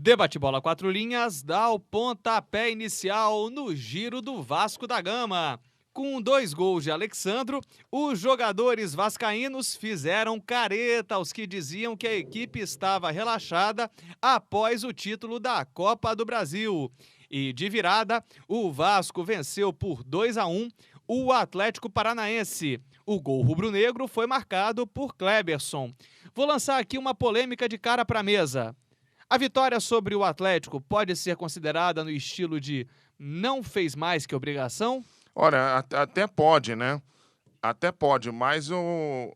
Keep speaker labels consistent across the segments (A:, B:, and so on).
A: Debate Bola 4 Linhas dá o pontapé inicial no giro do Vasco da Gama. Com 2 gols de Alexandro, os jogadores vascaínos fizeram careta aos que diziam que a equipe estava relaxada após o título da Copa do Brasil. E de virada, o Vasco venceu por 2-1 o Atlético Paranaense. O gol rubro-negro foi marcado por Kleberson. Vou lançar aqui uma polêmica de cara para a mesa. A vitória sobre o Atlético pode ser considerada no estilo de não fez mais que obrigação?
B: Olha, até pode, né? Até pode, mas eu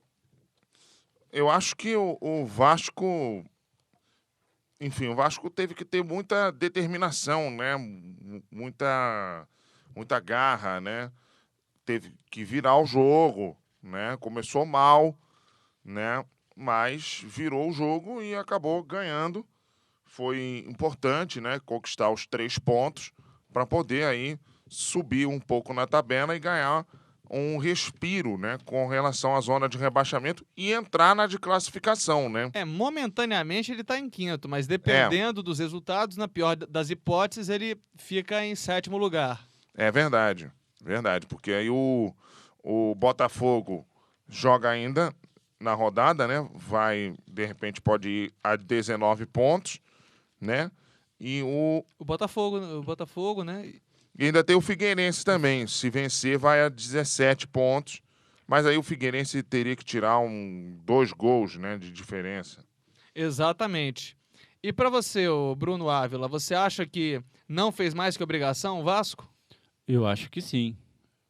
B: acho que o Vasco... Enfim, o Vasco teve que ter muita determinação, né? Muita garra, né? Teve que virar o jogo, né? Começou mal, né? Mas virou o jogo e acabou ganhando. Foi importante, né, conquistar os 3 pontos para poder aí subir um pouco na tabela e ganhar um respiro, né, com relação à zona de rebaixamento e entrar na de classificação, né?
A: Momentaneamente ele está em quinto, mas dependendo dos resultados, na pior das hipóteses, ele fica em 7º lugar.
B: É verdade, porque aí o Botafogo joga ainda na rodada, né? Vai, de repente, pode ir a 19 pontos, né? E o
A: Botafogo, né?
B: E ainda tem o Figueirense também. Se vencer, vai a 17 pontos. Mas aí o Figueirense teria que tirar 2 gols, né, de diferença.
A: Exatamente. E para você, Bruno Ávila, você acha que não fez mais que obrigação o Vasco?
C: Eu acho que sim.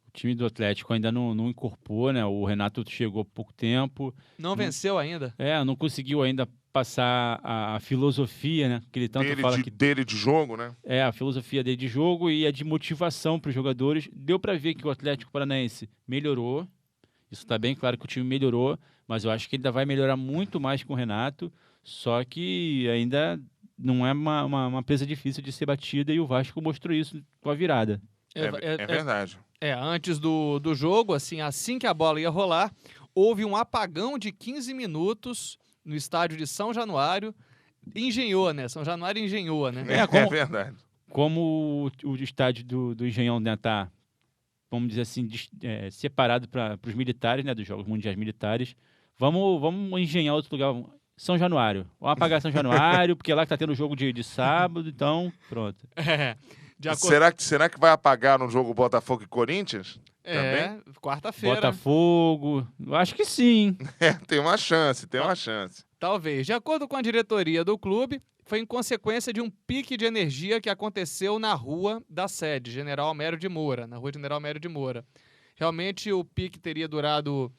C: O time do Atlético ainda não incorporou, né? O Renato chegou há pouco tempo.
A: Não venceu ainda?
C: Não conseguiu ainda passar a filosofia, né? Que ele tanto fala
B: dele de jogo, né?
C: A filosofia dele de jogo e a de motivação para os jogadores. Deu para ver que o Atlético Paranaense melhorou. Isso está bem claro que o time melhorou, mas eu acho que ele ainda vai melhorar muito mais com o Renato. Só que ainda não é uma presa difícil de ser batida e o Vasco mostrou isso com a virada.
B: É verdade.
A: Antes do jogo, assim que a bola ia rolar, houve um apagão de 15 minutos no estádio de São Januário. Engenhou, né? São Januário engenhou, né?
B: É verdade.
C: Como o estádio do Engenhão, né, tá, vamos dizer assim, separado para os militares, né, dos Jogos Mundiais Militares. Vamos engenhar outro lugar. São Januário. Vamos apagar São Januário, porque lá que tá tendo o jogo de sábado, então pronto.
B: Será que vai apagar no jogo Botafogo e Corinthians? Também?
A: Quarta-feira.
C: Botafogo, eu acho que sim.
B: Tem uma chance.
A: Talvez. De acordo com a diretoria do clube, foi em consequência de um pique de energia que aconteceu na rua da sede, na rua General Mério de Moura. Realmente o pique teria durado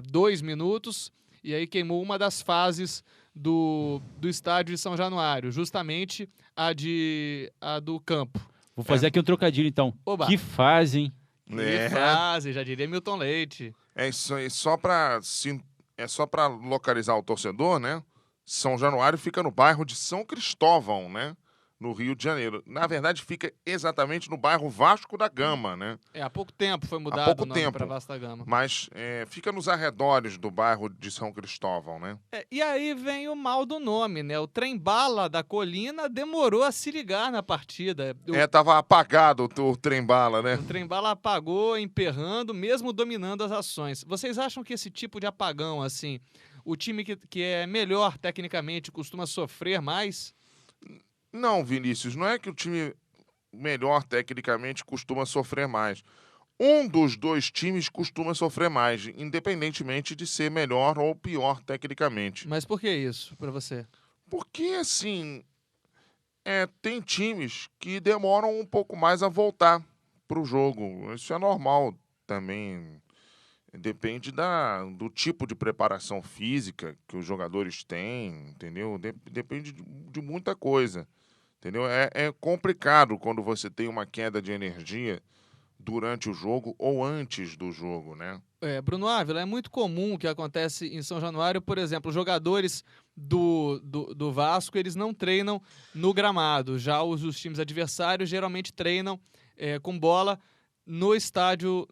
A: 2 minutos e aí queimou uma das fases do estádio de São Januário, justamente a do campo.
C: Vou fazer aqui um trocadilho, então.
A: Oba.
C: Que fase, hein?
A: Que fase, já diria Milton Leite.
B: Isso aí, só para localizar o torcedor, né? São Januário fica no bairro de São Cristóvão, né? No Rio de Janeiro. Na verdade, fica exatamente no bairro Vasco da Gama, né?
A: Há pouco tempo foi mudado o nome para Vasco da Gama.
B: Mas fica nos arredores do bairro de São Cristóvão, né?
A: E aí vem o mal do nome, né? O trem-bala da Colina demorou a se ligar na partida.
B: Tava apagado o trem-bala, né?
A: O trem-bala apagou, emperrando, mesmo dominando as ações. Vocês acham que esse tipo de apagão, assim, o time que é melhor tecnicamente costuma sofrer mais?
B: Não, Vinícius, não é que o time melhor tecnicamente costuma sofrer mais. Um dos 2 times costuma sofrer mais, independentemente de ser melhor ou pior tecnicamente.
A: Mas por que isso, para você?
B: Porque, assim, tem times que demoram um pouco mais a voltar para o jogo. Isso é normal também. Depende do tipo de preparação física que os jogadores têm, entendeu? Depende de muita coisa. Entendeu? É complicado quando você tem uma queda de energia durante o jogo ou antes do jogo, né?
A: Bruno Ávila, é muito comum o que acontece em São Januário, por exemplo, os jogadores do Vasco, eles não treinam no gramado. Já os times adversários geralmente treinam com bola no estádio,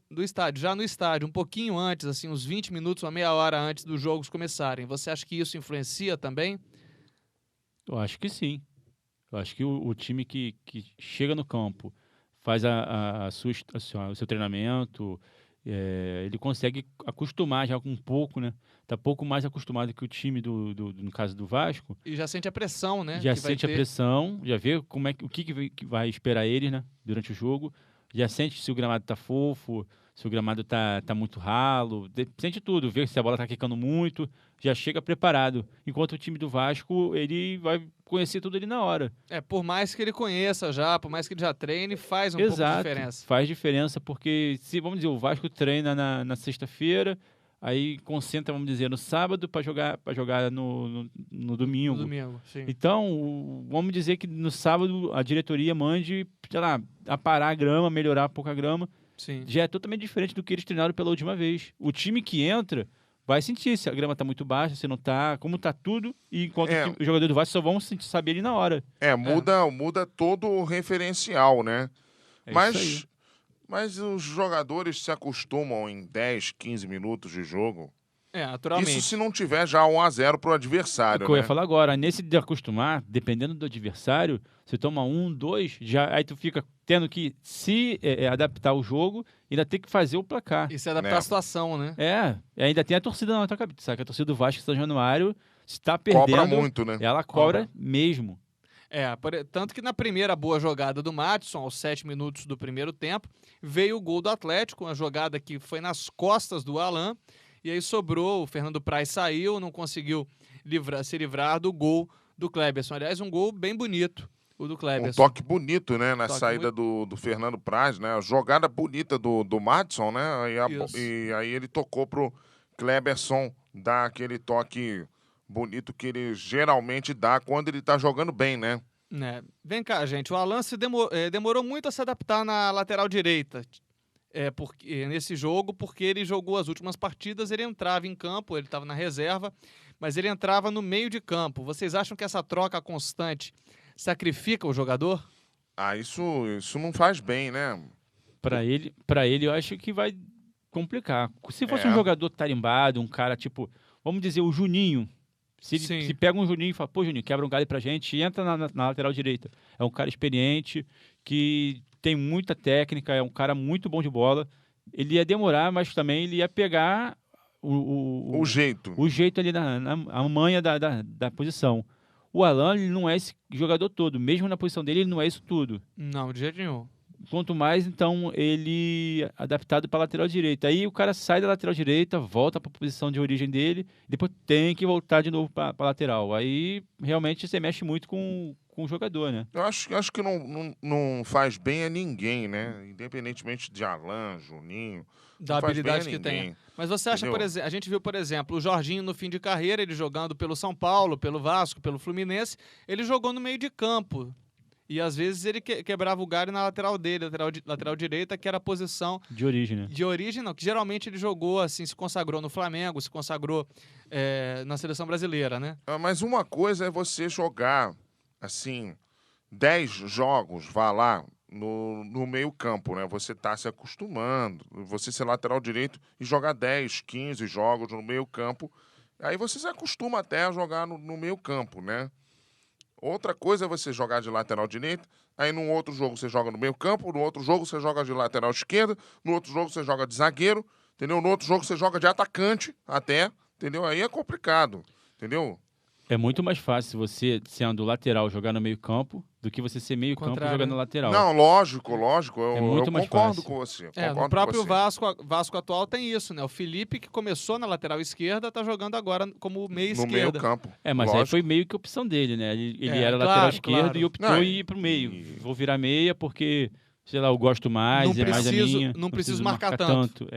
A: já no estádio, um pouquinho antes, assim, uns 20 minutos, uma meia hora antes dos jogos começarem. Você acha que isso influencia também?
C: Eu acho que sim. Eu acho que o time que chega no campo, faz o seu treinamento, ele consegue acostumar já um pouco, né? Tá pouco mais acostumado que o time no caso do Vasco.
A: E já sente a pressão, né?
C: Já
A: que vai
C: sente a
A: ter.
C: pressão, já vê o que vai esperar eles, né? Durante o jogo. Já sente se o gramado tá fofo, se o gramado tá muito ralo, sente tudo, vê se a bola tá quicando muito, já chega preparado. Enquanto o time do Vasco, ele vai conhecer tudo ali na hora.
A: Por mais que ele conheça já, por mais que ele já treine, faz um pouco de
C: Exato,
A: diferença.
C: faz diferença, porque se, vamos dizer, o Vasco treina na sexta-feira, aí concentra, vamos dizer, no sábado para jogar no domingo.
A: No domingo, sim.
C: Então, vamos dizer que no sábado a diretoria mande, sei lá, aparar a grama, melhorar um pouco a grama.
A: Sim.
C: Já é totalmente diferente do que eles treinaram pela última vez. O time que entra vai sentir se a grama tá muito baixa, se não tá, como tá tudo, e enquanto os jogadores do Vasco só vão saber ali na hora.
B: Muda todo o referencial, né?
C: Isso aí.
B: Mas os jogadores se acostumam em 10, 15 minutos de jogo.
A: Naturalmente.
B: Isso se não tiver já 1-0 pro adversário,
C: O que eu ia falar agora, nesse de acostumar, dependendo do adversário, você toma 1, 2, aí tu fica tendo que se adaptar ao jogo e ainda ter que fazer o placar.
A: E se adaptar à situação, né?
C: Ainda tem a torcida na tua cabeça, sabe? A torcida do Vasco São Januário está perdendo.
B: Cobra muito, né?
C: Ela cobra mesmo.
A: Tanto que na primeira boa jogada do Maddison, aos 7 minutos do primeiro tempo, veio o gol do Atlético, uma jogada que foi nas costas do Alan, e aí sobrou, o Fernando Praz saiu, não conseguiu se livrar do gol do Kleberson. Aliás, um gol bem bonito, o do Kleberson.
B: Um toque bonito, né? Na saída do Fernando Praz, né? A jogada bonita do Maddison, né? E aí ele tocou pro Kleberson dar aquele toque bonito que ele geralmente dá quando ele tá jogando bem, né?
A: Vem cá, gente. O Alan demorou muito a se adaptar na lateral direita. Nesse jogo, porque ele jogou as últimas partidas, ele entrava em campo, ele estava na reserva, mas ele entrava no meio de campo. Vocês acham que essa troca constante sacrifica o jogador?
B: Isso não faz bem, né?
C: Para ele, eu acho que vai complicar. Se fosse um jogador tarimbado, um cara tipo, vamos dizer, o Juninho. Se pega um Juninho e fala, pô, Juninho, quebra um galho aí pra gente e entra na lateral direita. É um cara experiente, que tem muita técnica, é um cara muito bom de bola. Ele ia demorar, mas também ele ia pegar o
B: jeito.
C: O jeito ali, a manha da posição. O Alan, ele não é esse jogador todo. Mesmo na posição dele, ele não é isso tudo.
A: Não, de jeito nenhum.
C: Quanto mais, então, ele adaptado para a lateral direita. Aí o cara sai da lateral direita, volta para a posição de origem dele, depois tem que voltar de novo para a lateral. Aí, realmente, você mexe muito com o jogador, né?
B: Eu acho que não faz bem a ninguém, né? Independentemente de Alan, Juninho.
A: Da habilidade que tem. Mas você acha,
B: Entendeu?
A: por exemplo, a gente viu, por exemplo, o Jorginho no fim de carreira, ele jogando pelo São Paulo, pelo Vasco, pelo Fluminense, ele jogou no meio de campo. E às vezes ele quebrava o galho na lateral dele, lateral direita, que era a posição
C: de origem, né?
A: De origem, não, que geralmente ele jogou assim, se consagrou no Flamengo, se consagrou na seleção brasileira, né?
B: Mas uma coisa é você jogar, assim, 10 jogos, vá lá, no meio campo, né? Você tá se acostumando, você ser lateral direito e jogar 10, 15 jogos no meio campo, aí você se acostuma até a jogar no meio campo, né? Outra coisa é você jogar de lateral direito, aí num outro jogo você joga no meio campo, no outro jogo você joga de lateral esquerda, no outro jogo você joga de zagueiro, entendeu? No outro jogo você joga de atacante até, entendeu? Aí é complicado, entendeu?
C: É muito mais fácil você, sendo lateral, jogar no meio campo do que você ser meio campo e jogar no lateral.
B: Não, lógico. Eu
C: mais
B: concordo
C: fácil.
B: com você.
A: No próprio Vasco atual tem isso, né? O Felipe, que começou na lateral esquerda, tá jogando agora como meia esquerda.
B: No meio campo.
C: Mas
B: lógico.
C: aí foi meio que opção dele, né? Ele era lateral esquerdo e optou em ir pro meio. Vou virar meia porque, sei lá, eu gosto mais, mais a minha.
A: Não preciso marcar tanto.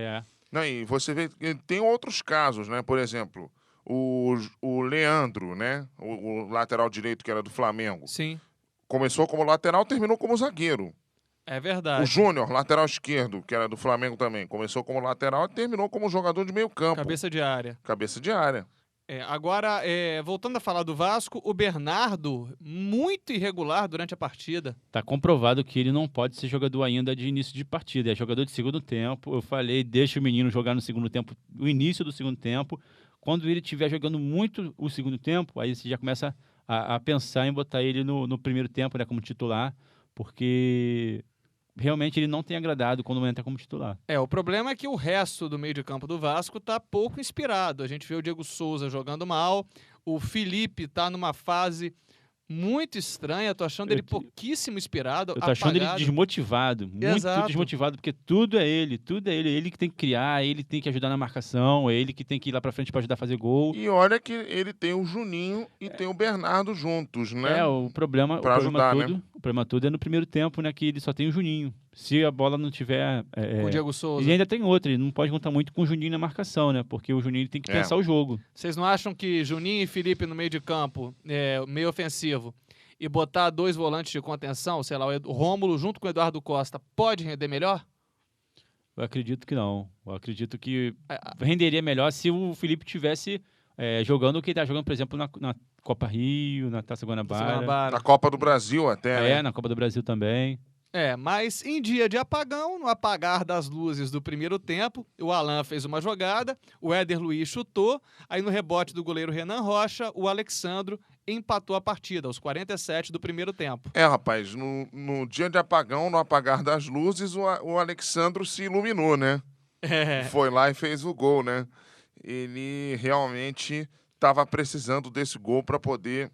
B: Não, e você vê, tem outros casos, né? Por exemplo, o Leandro, né? O lateral direito que era do Flamengo.
A: Sim.
B: Começou como lateral, terminou como zagueiro.
A: É verdade.
B: O Júnior, lateral esquerdo, que era do Flamengo também, começou como lateral e terminou como jogador de meio campo.
A: Cabeça de área.
B: Cabeça de área.
A: Agora, voltando a falar do Vasco, o Bernardo, muito irregular durante a partida.
C: Tá comprovado que ele não pode ser jogador ainda de início de partida. É jogador de segundo tempo. Eu falei, deixa o menino jogar no segundo tempo, o início do segundo tempo. Quando ele estiver jogando muito o segundo tempo, aí você já começa a pensar em botar ele no primeiro tempo, né, como titular, porque realmente ele não tem agradado quando entra como titular.
A: O problema é que o resto do meio de campo do Vasco tá pouco inspirado. A gente vê o Diego Souza jogando mal, o Felipe tá numa fase muito estranha, tô achando ele pouquíssimo inspirado,
C: Eu tô achando ele
A: apagado.
C: desmotivado, muito
A: Exato.
C: desmotivado, porque tudo é ele que tem que criar, ele tem que ajudar na marcação, é ele que tem que ir lá pra frente pra ajudar a fazer gol.
B: E olha que ele tem o Juninho e tem o Bernardo juntos, né?
C: O problema todo é no primeiro tempo, né, que ele só tem o Juninho. Se a bola não tiver...
A: Com o Diego Souza.
C: Ele ainda tem outro, ele não pode contar muito com o Juninho na marcação, né, porque o Juninho tem que pensar o jogo.
A: Vocês não acham que Juninho e Felipe no meio de campo, meio ofensivo, e botar 2 volantes de contenção, sei lá, o Rômulo junto com o Eduardo Costa, pode render melhor?
C: Eu acredito que não. Eu acredito que renderia melhor se o Felipe tivesse jogando o que ele tá jogando, por exemplo, na Copa Rio, na Taça Guanabara.
B: Na Copa do Brasil até, né?
C: Na Copa do Brasil também.
A: Mas em dia de apagão, no apagar das luzes do primeiro tempo, o Alan fez uma jogada, o Éder Luiz chutou, aí no rebote do goleiro Renan Rocha, o Alexandro empatou a partida, aos 47 do primeiro tempo.
B: Rapaz, no dia de apagão, no apagar das luzes, o Alexandro se iluminou, né? Foi lá e fez o gol, né? Ele realmente estava precisando desse gol para poder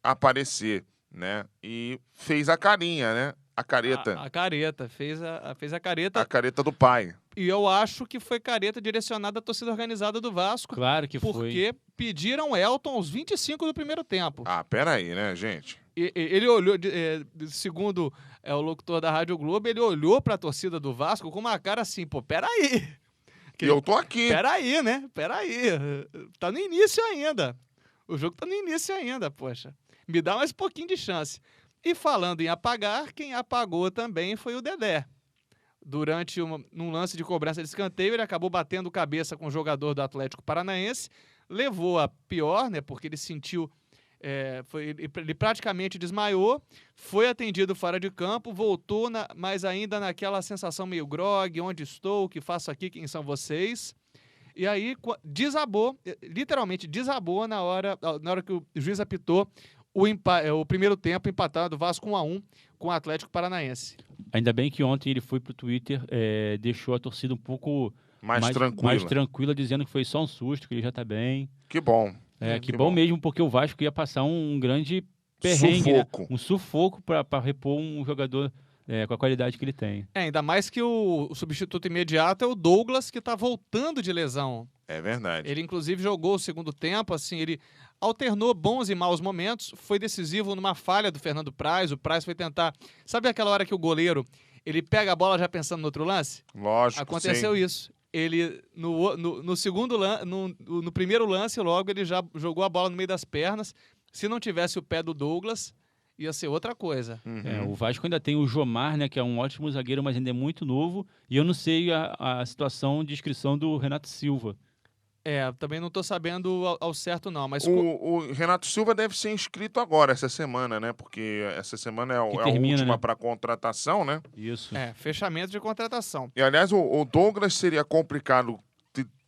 B: aparecer, né? E fez a carinha, né? A careta.
A: A careta, fez a careta.
B: A careta do pai.
A: E eu acho que foi careta direcionada à torcida organizada do Vasco.
C: Claro que foi.
A: Porque pediram Elton aos 25 do primeiro tempo.
B: Peraí, né, gente?
A: Ele olhou, segundo o locutor da Rádio Globo, ele olhou pra torcida do Vasco com uma cara assim, peraí.
B: Eu tô aqui.
A: Peraí, né? Tá no início ainda. O jogo tá no início ainda, poxa. Me dá mais um pouquinho de chance. E falando em apagar, quem apagou também foi o Dedé. Num lance de cobrança de escanteio, ele acabou batendo cabeça com o jogador do Atlético Paranaense, levou a pior, né, porque ele sentiu, ele praticamente desmaiou, foi atendido fora de campo, voltou, mas ainda naquela sensação meio grogue, onde estou, o que faço aqui, quem são vocês? E aí desabou, literalmente desabou na hora que o juiz apitou o primeiro tempo empatado, Vasco 1-1 com o Atlético Paranaense.
C: Ainda bem que ontem ele foi pro Twitter, deixou a torcida um pouco mais tranquila, dizendo que foi só um susto, que ele já tá bem.
B: Que bom.
C: Que bom mesmo, porque o Vasco ia passar um grande perrengue,
B: sufoco.
C: Né? Um sufoco para repor um jogador com a qualidade que ele tem.
A: Ainda mais que o substituto imediato é o Douglas, que tá voltando de lesão.
B: É verdade.
A: Ele, inclusive, jogou o segundo tempo, assim, ele alternou bons e maus momentos, foi decisivo numa falha do Fernando Praz, o Praz foi tentar... Sabe aquela hora que o goleiro, ele pega a bola já pensando no outro lance?
B: Lógico,
A: Aconteceu isso. Ele, no segundo no primeiro lance, logo, ele já jogou a bola no meio das pernas. Se não tivesse o pé do Douglas, ia ser outra coisa.
C: O Vasco ainda tem o Jomar, né, que é um ótimo zagueiro, mas ainda é muito novo, e eu não sei a situação de inscrição do Renato Silva.
A: Também não tô sabendo ao certo, não. Mas
B: o Renato Silva deve ser inscrito agora, essa semana, né? Porque essa semana é a última, né, para contratação, né?
C: Isso.
A: Fechamento de contratação.
B: E, aliás, o Douglas seria complicado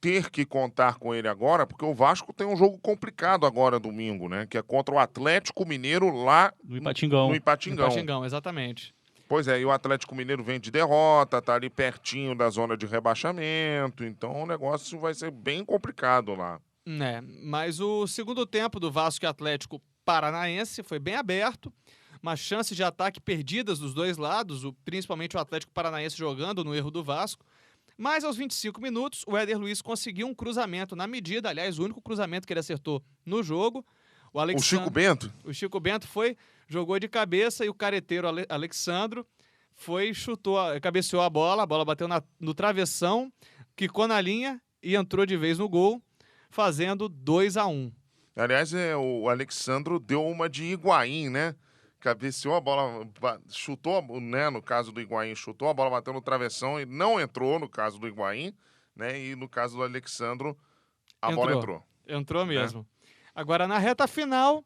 B: ter que contar com ele agora, porque o Vasco tem um jogo complicado agora, domingo, né? Que é contra o Atlético Mineiro lá
C: no Ipatingão.
B: No Ipatingão.
A: No Ipatingão, exatamente.
B: Pois é, e o Atlético Mineiro vem de derrota, tá ali pertinho da zona de rebaixamento, então o negócio vai ser bem complicado lá.
A: Mas o segundo tempo do Vasco e Atlético Paranaense foi bem aberto, uma chance de ataque perdidas dos dois lados, principalmente o Atlético Paranaense jogando no erro do Vasco, mas aos 25 minutos o Éder Luiz conseguiu um cruzamento na medida, aliás, o único cruzamento que ele acertou no jogo.
B: O Chico Bento?
A: O Chico Bento jogou de cabeça e o careteiro Alexandro cabeceou a bola bateu no travessão, quicou na linha e entrou de vez no gol, fazendo 2-1.
B: Aliás, o Alexandro deu uma de Higuaín, né? Cabeceou a bola, chutou, né? No caso do Higuaín, chutou a bola, bateu no travessão e não entrou no caso do Higuaín, né? E no caso do Alexandro, a bola entrou.
A: Entrou mesmo. Né? Agora, na reta final,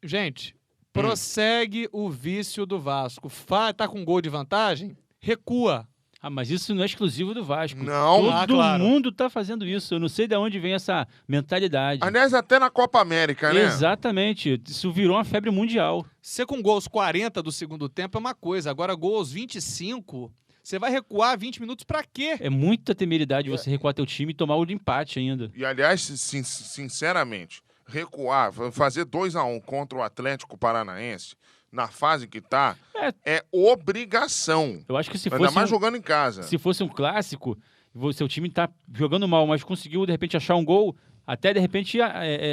A: gente, prossegue o vício do Vasco. Tá com gol de vantagem? Recua.
C: Ah, mas isso não é exclusivo do Vasco.
B: Não.
C: Todo
A: claro.
C: mundo tá fazendo isso. Eu não sei de onde vem essa mentalidade.
B: Aliás, até na Copa América, né?
C: Exatamente. Isso virou uma febre mundial.
A: Ser com gol aos 40 do segundo tempo é uma coisa, agora gol aos 25, você vai recuar 20 minutos pra quê?
C: É muita temeridade você recuar teu time e tomar o de empate ainda.
B: E, aliás, sinceramente, recuar, fazer 2-1 contra o Atlético Paranaense, na fase que tá, é obrigação.
C: Eu acho que se
B: Ainda
C: fosse,
B: mais jogando em casa.
C: se fosse um clássico, seu time tá jogando mal, mas conseguiu, de repente, achar um gol, até, de repente,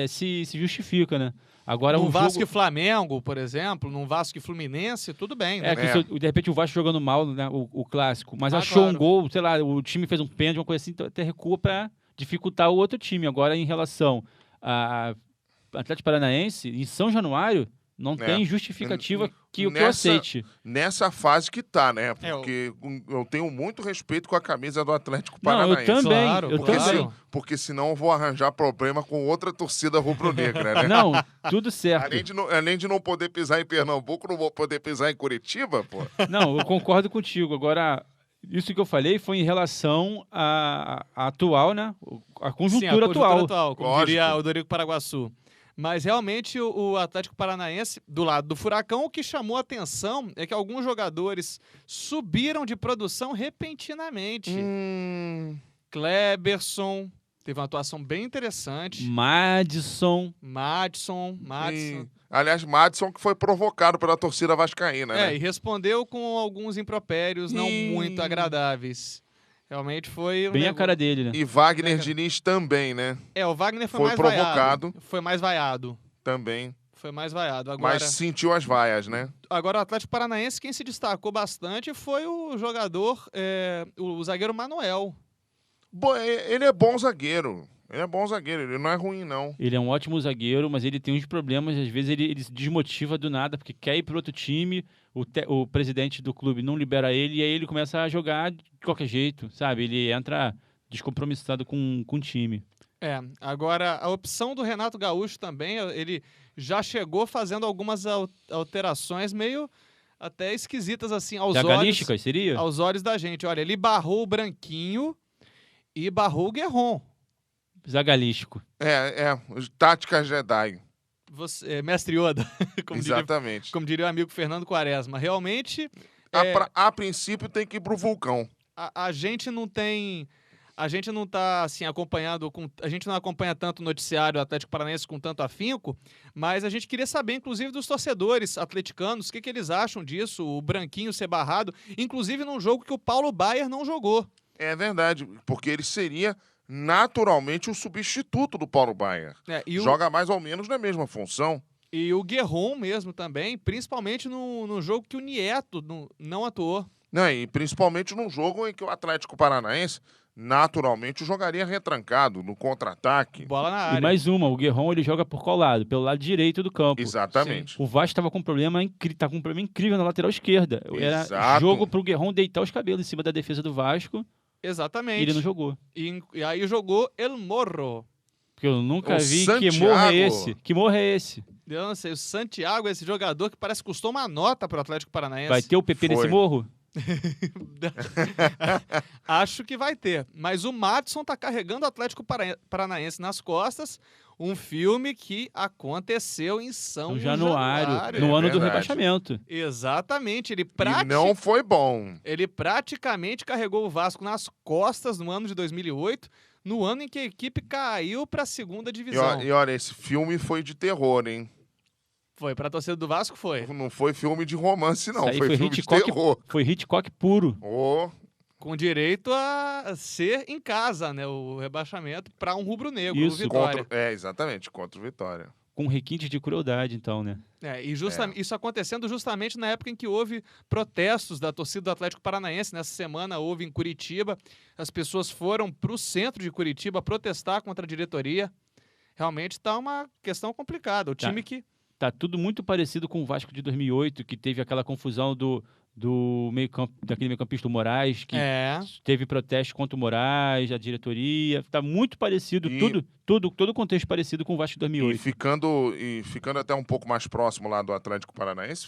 C: se justifica, né? Agora,
A: Num
C: um
A: Vasco
C: jogo...
A: e Flamengo, por exemplo, num Vasco e Fluminense, tudo bem, né?
C: de repente o Vasco jogando mal, né, o clássico, mas
A: Ah,
C: achou
A: claro.
C: um gol, sei lá, o time fez um pênalti, uma coisa assim, então até recua para dificultar o outro time. Agora, em relação a Atlético Paranaense, em São Januário, não tem justificativa que eu aceite.
B: Nessa fase que tá, né?
A: É,
B: Porque eu tenho muito respeito com a camisa do Atlético
C: Não, eu
B: Paranaense.
C: também,
A: Claro,
C: eu
A: claro.
C: também.
B: Porque senão eu vou arranjar problema com outra torcida rubro-negra, né?
C: Não, tudo certo.
B: Além de não poder pisar em Pernambuco, não vou poder pisar em Curitiba, pô.
C: Não, eu concordo contigo. Agora, isso que eu falei foi em relação à atual, né? A conjuntura atual.
A: como
B: Lógico.
A: diria o Dorico Paraguaçu. Mas realmente o Atlético Paranaense, do lado do Furacão, o que chamou a atenção é que alguns jogadores subiram de produção repentinamente. Kleberson teve uma atuação bem interessante.
C: Madison.
A: Madison.
B: Aliás, Madison que foi provocado pela torcida vascaína, né?
A: E respondeu com alguns impropérios não muito agradáveis. Realmente foi...
C: Bem a cara dele, né?
B: E Wagner Diniz também, né?
A: O Wagner foi
B: Foi
A: mais
B: provocado.
A: vaiado. Foi mais vaiado.
B: Também.
A: Foi mais vaiado. Agora,
B: Mas sentiu as vaias, né?
A: agora o Atlético Paranaense, quem se destacou bastante foi o jogador, o zagueiro Manuel.
B: Ele é bom zagueiro. Ele não é ruim, não.
C: Ele é um ótimo zagueiro, mas ele tem uns problemas. Às vezes ele se desmotiva do nada, porque quer ir para outro time, o presidente do clube não libera ele, e aí ele começa a jogar de qualquer jeito, sabe? Ele entra descompromissado com o time.
A: Agora a opção do Renato Gaúcho também, ele já chegou fazendo algumas alterações meio até esquisitas assim
C: Zagalísticas, seria?
A: aos olhos da gente. Olha, ele barrou o Branquinho e barrou o Guerron.
C: Zagalístico.
B: Tática Jedi.
A: Mestre Yoda,
B: Exatamente.
A: como diria o amigo Fernando Quaresma. Realmente,
B: A princípio tem que ir pro vulcão.
A: a gente não tem... A gente não tá assim acompanhando, a gente não acompanha tanto o noticiário Atlético Paranaense com tanto afinco, mas a gente queria saber, inclusive, dos torcedores atleticanos, o que eles acham disso, o Branquinho ser barrado, inclusive num jogo que o Paulo Baier não jogou.
B: É verdade, porque ele seria naturalmente o substituto do Paulo Baier. Joga mais ou menos na mesma função.
A: E o Guerron mesmo também, principalmente no jogo que o Nieto não atuou.
B: E principalmente num jogo em que o Atlético Paranaense naturalmente jogaria retrancado, no contra-ataque.
A: Bola na área.
C: E mais uma, o Guerron ele joga por qual lado? Pelo lado direito do campo.
B: Exatamente.
C: O Vasco estava com um problema incrível na lateral esquerda. Era
B: Exato.
C: jogo pro Guerron deitar os cabelos em cima da defesa do Vasco.
A: Exatamente.
C: E ele não jogou.
A: E aí jogou El Morro.
C: Porque eu nunca vi
B: Santiago.
C: que morro é esse. Que morro é esse?
A: Eu não sei, o Santiago, esse jogador que parece que custou uma nota pro Atlético Paranaense.
C: Vai ter o PP nesse
B: Foi.
C: morro?
A: Acho que vai ter. Mas o Madison tá carregando o Atlético Paranaense nas costas. Um filme que aconteceu em São Januário.
C: No ano do
B: verdade.
C: rebaixamento.
A: Exatamente.
B: E não foi bom.
A: Ele praticamente carregou o Vasco nas costas no ano de 2008, no ano em que a equipe caiu para a segunda divisão.
B: E olha, esse filme foi de terror, hein?
A: Foi, para a torcida do Vasco foi.
B: Não foi filme de romance, não.
C: Isso aí
B: Foi filme
C: Hitchcock,
B: de terror.
C: Foi Hitchcock puro.
A: Com direito a ser em casa, né? O rebaixamento para um rubro-negro, o
C: Isso,
A: Vitória.
B: Exatamente, contra o Vitória.
C: Com requinte de crueldade, então, né?
A: Isso acontecendo justamente na época em que houve protestos da torcida do Atlético Paranaense. Nessa semana houve em Curitiba. As pessoas foram para o centro de Curitiba protestar contra a diretoria. Realmente está uma questão complicada. O time que...
C: tá tudo muito parecido com o Vasco de 2008, que teve aquela confusão daquele meio-campista Moraes, que teve protesto contra o Moraes, a diretoria. Tá muito parecido, todo o contexto parecido com o Vasco de 2008.
B: E ficando até um pouco mais próximo lá do Atlético Paranaense,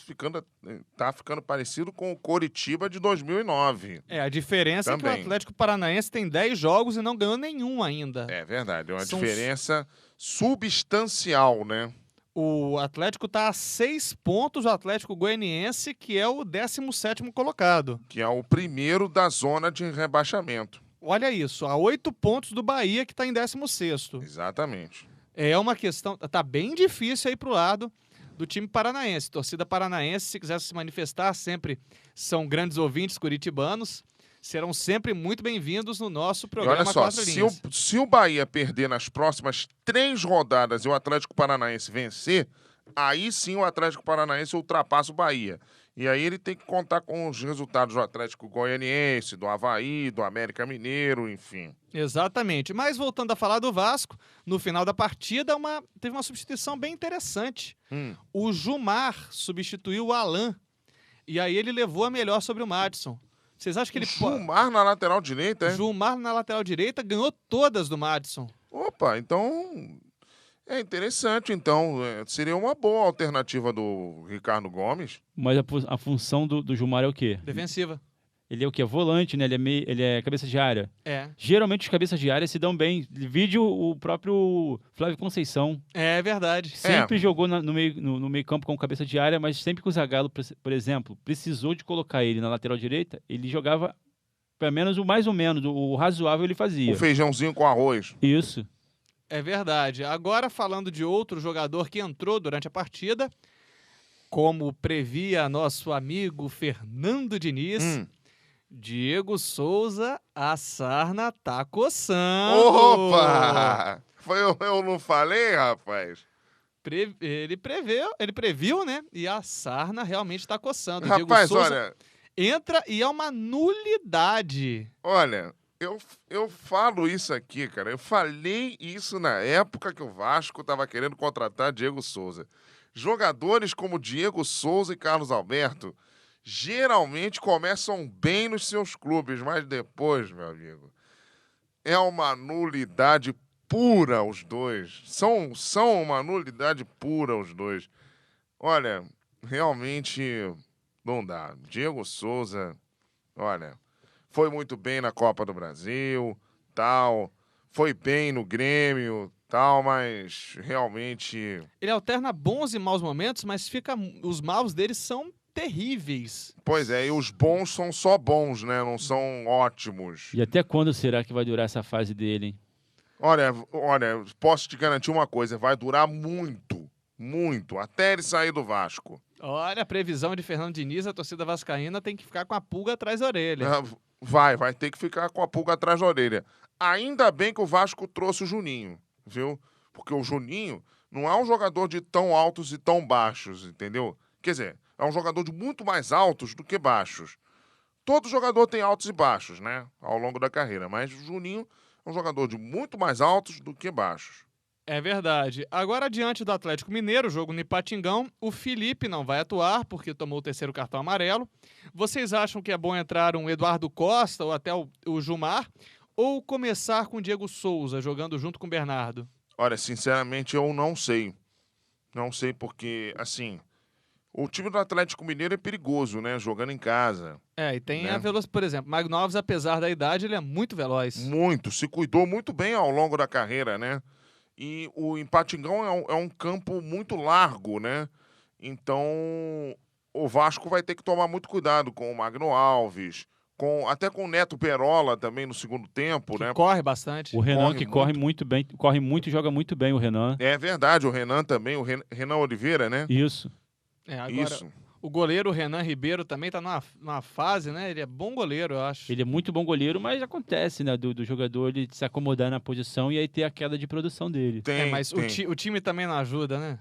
B: tá ficando parecido com o Coritiba de 2009.
A: A diferença é que o Atlético Paranaense tem 10 jogos e não ganhou nenhum ainda.
B: É verdade, é uma diferença substancial, né?
A: O Atlético está a 6 pontos do Atlético Goianiense, que é o 17º colocado.
B: Que é o primeiro da zona de rebaixamento.
A: Olha isso, a 8 pontos do Bahia, que está em 16º.
B: Exatamente.
A: É uma questão... Tá bem difícil aí pro lado do time paranaense. Torcida paranaense, se quiser se manifestar, sempre são grandes ouvintes curitibanos. Serão sempre muito bem-vindos no nosso programa.
B: E olha só, se o Bahia perder nas próximas 3 rodadas e o Atlético Paranaense vencer, aí sim o Atlético Paranaense ultrapassa o Bahia. E aí ele tem que contar com os resultados do Atlético Goianiense, do Avaí, do América Mineiro, enfim.
A: Exatamente. Mas voltando a falar do Vasco, no final da partida teve uma substituição bem interessante. O Jumar substituiu o Alan. E aí ele levou a melhor sobre o Madison. Vocês acham que ele
B: Jumar na lateral direita, é?
A: Jumar na lateral direita ganhou todas do Madison.
B: Opa, então é interessante, então. Seria uma boa alternativa do Ricardo Gomes.
C: Mas a função do Jumar é o quê?
A: Defensiva.
C: Ele é o quê? Volante, né? Ele é cabeça de área. Geralmente os cabeças de área se dão bem. Vídeo o próprio Flávio Conceição.
A: É verdade.
C: Sempre jogou no meio campo com cabeça de área, mas sempre que o Zagallo, por exemplo, precisou de colocar ele na lateral direita, ele jogava pelo menos mais ou menos, o razoável ele fazia.
B: O feijãozinho com arroz.
C: Isso.
A: É verdade. Agora falando de outro jogador que entrou durante a partida, como previa nosso amigo Fernando Diniz... Diego Souza, a sarna tá coçando.
B: Opa! Eu não falei, rapaz?
A: Ele previu, né? E a sarna realmente tá coçando.
B: Rapaz,
A: Diego Souza
B: olha...
A: entra e é uma nulidade.
B: Olha, eu falo isso aqui, cara. Eu falei isso na época que o Vasco tava querendo contratar Diego Souza. Jogadores como Diego Souza e Carlos Alberto geralmente começam bem nos seus clubes, mas depois, meu amigo, é uma nulidade pura os dois. São uma nulidade pura os dois. Olha, realmente não dá. Diego Souza, olha, foi muito bem na Copa do Brasil, tal, foi bem no Grêmio, tal, mas realmente...
A: Ele alterna bons e maus momentos, mas os maus deles são terríveis.
B: Pois é, e os bons são só bons, né? Não são ótimos.
C: E até quando será que vai durar essa fase dele, hein?
B: Olha, posso te garantir uma coisa, vai durar muito, muito, até ele sair do Vasco.
A: Olha, a previsão de Fernando Diniz, a torcida vascaína tem que ficar com a pulga atrás da orelha.
B: Vai ter que ficar com a pulga atrás da orelha. Ainda bem que o Vasco trouxe o Juninho, viu? Porque o Juninho não é um jogador de tão altos e tão baixos, entendeu? Quer dizer, é um jogador de muito mais altos do que baixos. Todo jogador tem altos e baixos, né? Ao longo da carreira. Mas o Juninho é um jogador de muito mais altos do que baixos.
A: É verdade. Agora, diante do Atlético Mineiro, jogo no Ipatingão, o Felipe não vai atuar porque tomou o 3º cartão amarelo. Vocês acham que é bom entrar um Eduardo Costa ou até o Jumar? Ou começar com o Diego Souza, jogando junto com o Bernardo?
B: Olha, sinceramente, eu não sei. Não sei porque, assim... O time do Atlético Mineiro é perigoso, né? Jogando em casa.
A: E tem a velocidade, por exemplo. Magno Alves, apesar da idade, ele é muito veloz.
B: Muito. Se cuidou muito bem ao longo da carreira, né? E o Ipatingão é um campo muito largo, né? Então, o Vasco vai ter que tomar muito cuidado com o Magno Alves, até com o Neto Perola também no segundo tempo, né?
A: Corre bastante.
C: O Renan corre muito bem, corre muito e joga muito bem o Renan.
B: É verdade, o Renan também, o Renan Oliveira, né?
C: Isso.
A: Agora,
B: Isso.
A: O goleiro Renan Ribeiro também tá numa fase, né? Ele é bom goleiro, eu acho.
C: Ele é muito bom goleiro, mas acontece, né? Do jogador ele se acomodar na posição e aí ter a queda de produção dele.
A: Mas o time também não ajuda, né?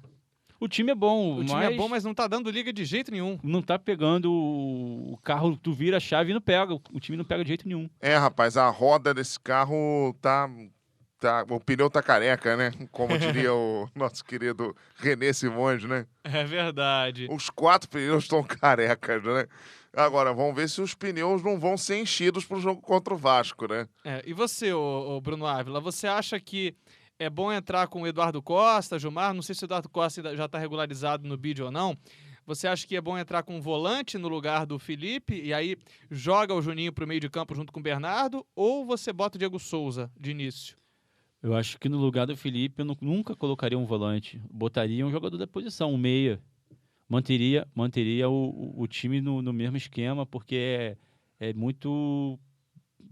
C: O time é bom,
A: mas não tá dando liga de jeito nenhum.
C: Não tá pegando o carro, tu vira a chave e não pega. O time não pega de jeito nenhum.
B: Rapaz, a roda desse carro tá o pneu tá careca, né? Como diria o nosso querido René Simões, né?
A: É verdade.
B: Os 4 pneus estão carecas, né? Agora, vamos ver se os pneus não vão ser enchidos pro jogo contra o Vasco, né?
A: E você, ô Bruno Ávila, você acha que é bom entrar com o Eduardo Costa, Gilmar? Não sei se o Eduardo Costa ainda já está regularizado no bid ou não. Você acha que é bom entrar com um volante no lugar do Felipe e aí joga o Juninho pro meio de campo junto com o Bernardo? Ou você bota o Diego Souza de início?
C: Eu acho que no lugar do Felipe eu nunca colocaria um volante. Botaria um jogador da posição, um meia. Manteria o time no mesmo esquema, porque é muito,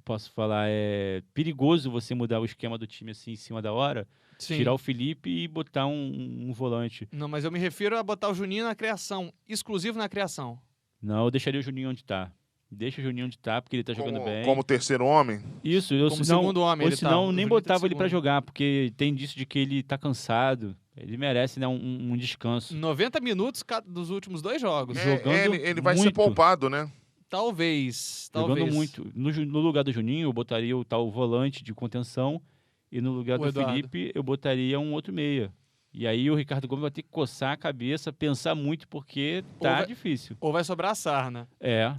C: posso falar, é perigoso você mudar o esquema do time assim em cima da hora,
A: Sim.
C: tirar o Felipe e botar um volante.
A: Não, mas eu me refiro a botar o Juninho na criação, exclusivo na criação.
C: Não, eu deixaria o Juninho onde está. Deixa o Juninho onde está, porque ele está jogando bem.
B: Como terceiro homem?
C: Isso,
A: Como segundo homem,
C: ou senão
A: o
C: nem
A: Juninho
C: botava
A: tá de
C: ele para
A: segundo.
C: jogar, porque tem indício de que ele está cansado. Ele merece, né, um descanso.
A: 90 minutos dos últimos 2 jogos.
C: Jogando
B: Ele vai ser
C: muito.
B: poupado, né?
A: Talvez.
C: Jogando muito. No lugar do Juninho, eu botaria o tal volante de contenção. E no lugar
A: O
C: do
A: Eduardo.
C: Felipe, eu botaria um outro meia. E aí o Ricardo Gomes vai ter que coçar a cabeça, pensar muito, porque tá difícil.
A: Ou vai sobrar a sarna.
B: É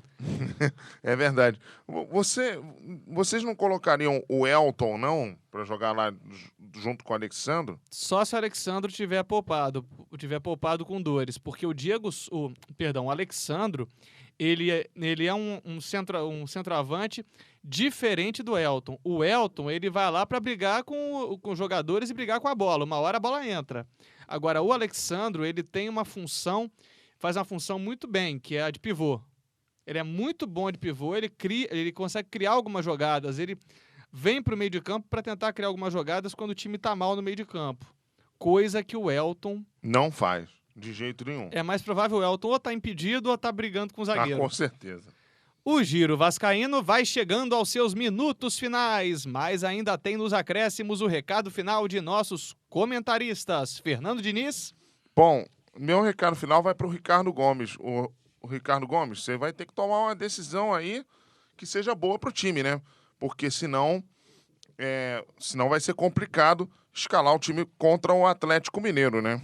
B: verdade. Vocês não colocariam o Elton, não? Pra jogar lá junto com o Alexandro?
A: Só se o Alexandro tiver poupado com dores. Porque o Alexandro, ele é um centroavante diferente do Elton. O Elton, ele vai lá para brigar com os jogadores e brigar com a bola. Uma hora a bola entra. Agora, o Alexandro, ele tem faz uma função muito bem, que é a de pivô. Ele é muito bom de pivô, ele consegue criar algumas jogadas, ele vem para o meio de campo para tentar criar algumas jogadas quando o time está mal no meio de campo. Coisa que o Elton...
B: Não faz, de jeito nenhum.
A: É mais provável o Elton ou tá impedido ou tá brigando com o zagueiro.
B: Com certeza.
A: O Giro Vascaíno vai chegando aos seus minutos finais, mas ainda tem nos acréscimos o recado final de nossos comentaristas. Fernando Diniz.
B: Bom, meu recado final vai para o Ricardo Gomes. O Ricardo Gomes, você vai ter que tomar uma decisão aí que seja boa para o time, né? Porque senão vai ser complicado escalar o time contra o Atlético Mineiro, né?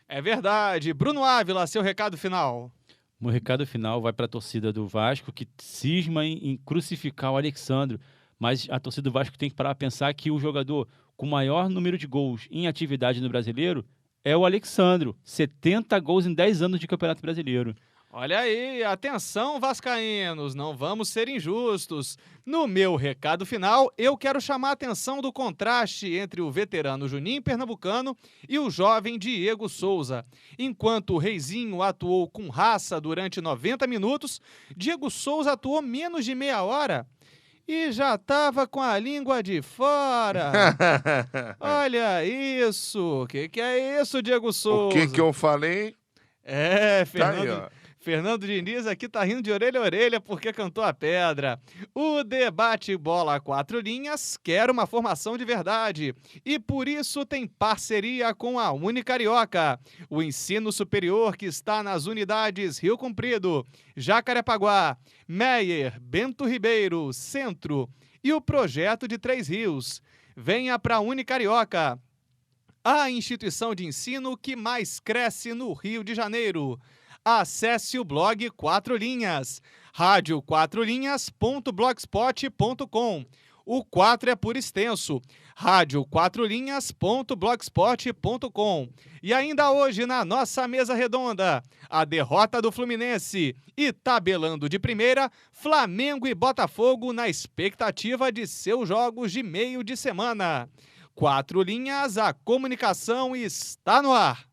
A: É verdade. Bruno Ávila, seu recado final.
C: Meu recado final vai para a torcida do Vasco, que cisma em crucificar o Alexandro. Mas a torcida do Vasco tem que parar a pensar que o jogador com maior número de gols em atividade no Brasileiro é o Alexandro. 70 gols em 10 anos de Campeonato Brasileiro.
A: Olha aí, atenção vascaínos, não vamos ser injustos. No meu recado final, eu quero chamar a atenção do contraste entre o veterano Juninho Pernambucano e o jovem Diego Souza. Enquanto o Reizinho atuou com raça durante 90 minutos, Diego Souza atuou menos de meia hora e já estava com a língua de fora. Olha isso, o que é isso, Diego Souza?
B: O que eu falei?
A: Fernando Diniz aqui tá rindo de orelha a orelha porque cantou a pedra. O debate Bola 4 Linhas quer uma formação de verdade e por isso tem parceria com a Unicarioca, o ensino superior que está nas unidades Rio Comprido, Jacarepaguá, Meier, Bento Ribeiro, Centro e o projeto de Três Rios. Venha para a Unicarioca, a instituição de ensino que mais cresce no Rio de Janeiro. Acesse o blog 4 Linhas, radio4linhas.blogspot.com. O 4 é por extenso, radio4linhas.blogspot.com. E ainda hoje na nossa mesa redonda, a derrota do Fluminense e tabelando de primeira, Flamengo e Botafogo na expectativa de seus jogos de meio de semana. 4 Linhas, a comunicação está no ar.